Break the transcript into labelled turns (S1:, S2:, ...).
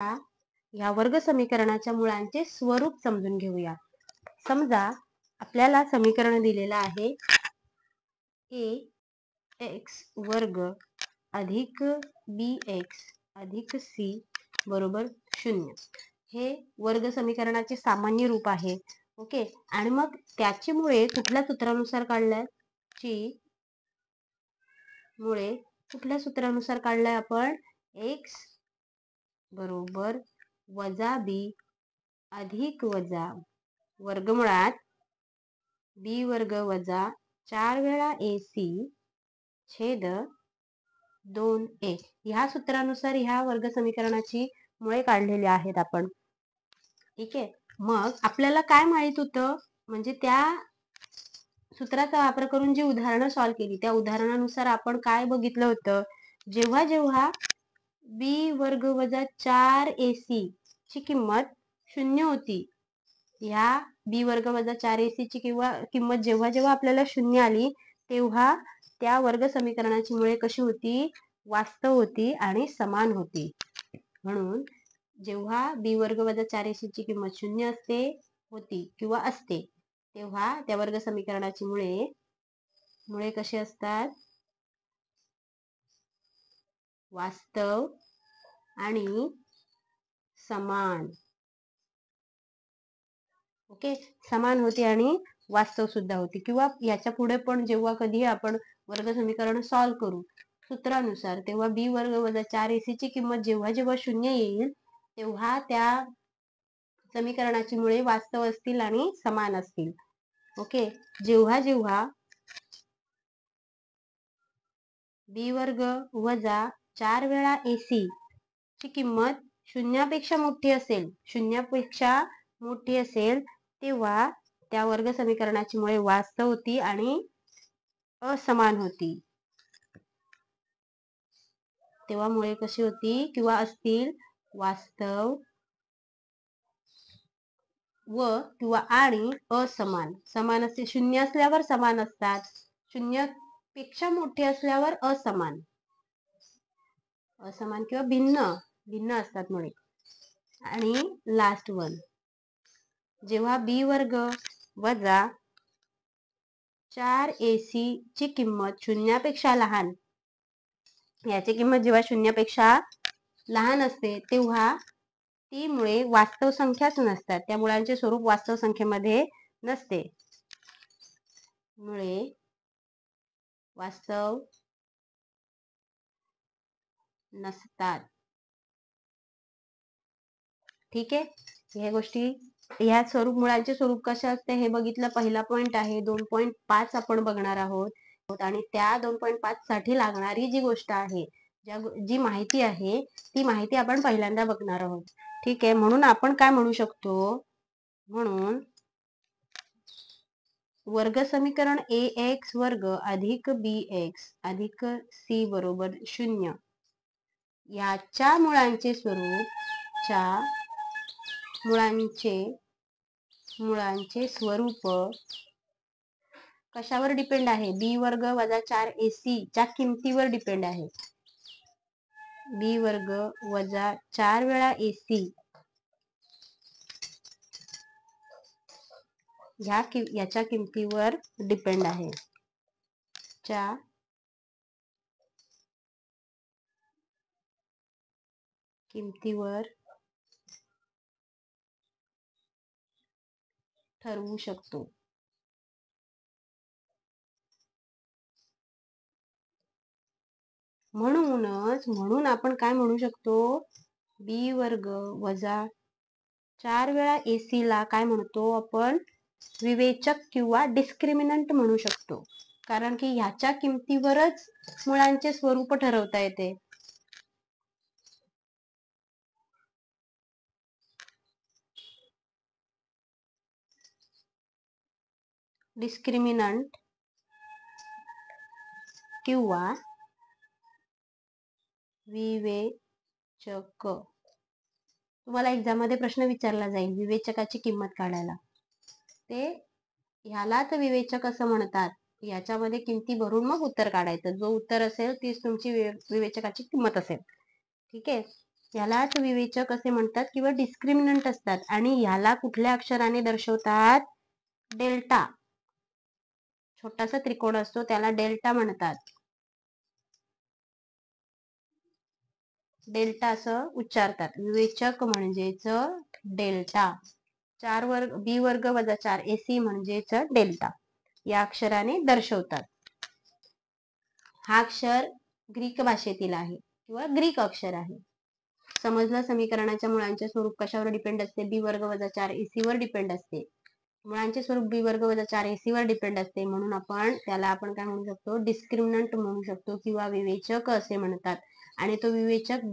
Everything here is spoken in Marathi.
S1: या वर्ग समीकरणाच्या मुळांचे स्वरूप समजून घेऊया. समजा आपल्याला समीकरण दिलेलं आहे ax वर्ग अधिक bx अधिक c बरोबर 0. हे वर्ग समीकरणाचे सामान्य रूप आहे. ओके, आणि मग त्याची मुळे कुठल्या सूत्रानुसार काढलाय? मुळे कुठल्या सूत्रानुसार काढलाय आपण? x बरोबर वजा b अधिक वजा वर्गमुळात b वर्ग वजा 4 वेळा ac छेद 2a. ह्या सूत्रानुसार ह्या वर्ग समीकरणाची मुळे काढलेली आहेत आपण. ठीक आहे, मग आपल्याला काय माहित होतं? म्हणजे त्या सूत्राचा वापर करून जी उदाहरणं सॉल्व्ह केली त्या उदाहरणानुसार आपण काय बघितलं होतं? जेव्हा जेव्हा b वर्ग वजा 4ac ची किंमत 0 होती, ह्या b वर्ग वजा 4ac ची किंमत जेव्हा जेव्हा आपल्याला 0 आली तेव्हा त्या वर्ग समीकरणाची मुळे कशी होती? वास्तव होती आणि समान होती. म्हणून जेव्हा b वर्ग वजा 4ac ची किंमत 0 होती किंवा असते तेव्हा त्या वर्ग समीकरणाची मुळे कशी असतात? वास्तव आणि समान. ओके, समान होती आणि वास्तव सुद्धा होती. किंवा याच्या पुढे पण जेव्हा कधी आपण वर्ग समीकरण सॉल्व्ह करू सूत्रानुसार तेव्हा b वर्ग वजा 4ac ची किंमत जेव्हा जेव्हा 0 येईल तेव्हा त्या समीकरणाची मुळे वास्तव असतील आणि समान असतील. ओके, जेव्हा जेव्हा b वर्ग वजा 4 वेळा ac ची किंमत शून्यापेक्षा मोठी असेल तेव्हा त्या वर्ग समीकरणाची मुळे वास्तव होती आणि असमान होती. तेव्हा मुळे कशी होती किंवा असतील? वास्तव व किंवा आणि असमान. समान असते 0 असल्यावर समान असतात, 0 पेक्षा मोठे असल्यावर असमान किंवा भिन्न असतात मुळे. आणि लास्ट वन, जेव्हा b वर्ग वजा 4ac ची किंमत 0 पेक्षा लहान, याची किंमत जेव्हा 0 पेक्षा लहान असते तेव्हा ती मुळे वास्तव संख्याच नसतात. त्या मुळांचे स्वरूप वास्तव संख्येमध्ये नसते. मुळे वास्तव नसतात. ठीक आहे, ह्या गोष्टी ह्या मुळांचे स्वरूप कसे असते हे बघितलं. पहिला पॉइंट आहे 2.5 आपण बघणार आहोत आणि त्या 2.5 साठी लागणारी जी गोष्ट आहे, जी माहिती आहे ती माहिती आपण पहिल्यांदा बघणार आहोत. ठीक आहे, म्हणून आपण काय म्हणू शकतो? म्हणून वर्ग समीकरण ax वर्ग अधिक bx अधिक c बरोबर 0 याच्या मुळांचे स्वरूप कशावर डिपेंड आहे? b वर्ग वजा 4ac च्या किमतीवर डिपेंड आहे. b वर्ग वजा 4 वेळा ac याच्या किमतीवर डिपेंड आहे. च्या किमतीवर ठरवू शकतो. म्हणून आपण काय म्हणू शकतो? b वर्ग वजा 4 वेळा ac ला काय म्हणतो आपण? विवेचक किंवा डिस्क्रिमिनंट म्हणू शकतो, कारण की ह्याच्या किमतीवरच मुळांचे स्वरूप ठरवता येते. डिस्क्रिमिनंट किंवा विवेचक. तुम्हाला एक्झाम मध्ये प्रश्न विचारला जाईल विवेचकाची किंमत काढायला. ते ह्यालाच विवेचक असं म्हणतात. याच्यामध्ये किमती भरून मग उत्तर काढायचं. जो उत्तर असेल तीच तुमची विवेचकाची किंमत असेल. ठीक आहे, यालाच विवेचक असे म्हणतात किंवा डिस्क्रिमिनंट असतात. आणि ह्याला कुठल्या अक्षराने दर्शवतात? डेल्टा. छोटासा त्रिकोण असतो त्याला डेल्टा म्हणतात. डेल्टा असं उच्चारतात. विवेचक म्हणजेच डेल्टा. 4 वर्ग बी वर्ग वजा 4 AC म्हणजेच डेल्टा या अक्षराने दर्शवतात. हा अक्षर ग्रीक भाषेतील आहे किंवा ग्रीक अक्षर आहे. समजलं? समीकरणाच्या मुळांचे स्वरूप कशावर डिपेंड असते? बी वर्ग वजा 4 AC वर डिपेंड असते. मुळांचे स्वरूप बी वर्ग वजा 4 AC वर डिपेंड असते, म्हणून त्याला आपण काय म्हणू शकतो? डिस्क्रिमिनंट म्हणू शकतो किंवा विवेचक असे म्हणतात. आणि तो विवेचक